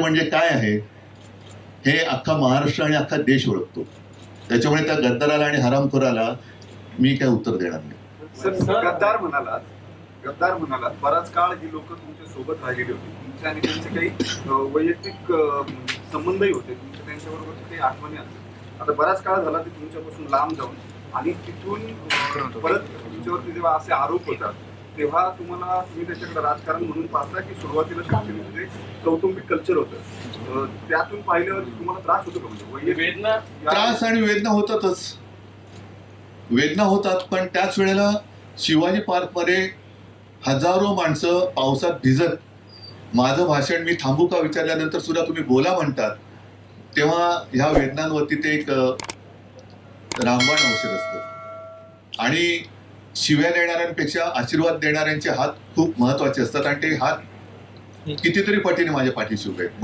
म्हणजे काय आहे हे अख्खा महाराष्ट्र आणि अख्खा देश ओळखतो. त्याच्यामुळे त्या गद्दाराला आणि हरामखोराला मी काय उत्तर देणार नाही. गद्दार म्हणालात बराच काळ ही लोक तुमच्या सोबत राहिलेली होती, तुमच्या आणि त्यांचे काही वैयक्तिक संबंधही होते, तुमच्या त्यांच्याबरोबरच्या काही आठवणी असतात. आता बराच काळ झाला ते तुमच्यापासून लांब जाऊन आणि तिथून परत तुमच्यावरती जेव्हा असे आरोप होतात तेव्हा तुम्ही त्याच्याकडे राजकारण म्हणून पाहता की सुरुवातीला शासनामध्ये कौटुंबिक कल्चर होतं, त्यातून पाहिल्यावर तुम्हाला त्रास होतो का? म्हणजे वेदना, त्रास आणि वेदना होतातच, वेदना होतात. पण त्याच वेळेला शिवाजी पार्कमध्ये हजारो माणसं पावसात भिजत माझं भाषण मी थांबू का विचारल्यानंतर सुद्धा तुम्ही बोला म्हणतात, तेव्हा ह्या वेदनांवरती ते एक रामबाण औषध असतं. आणि शिव्या देणाऱ्यांपेक्षा आशीर्वाद देणाऱ्यांचे हात खूप महत्वाचे असतात आणि ते हात कितीतरी पटीने माझ्या पाठीशी उभे आहेत.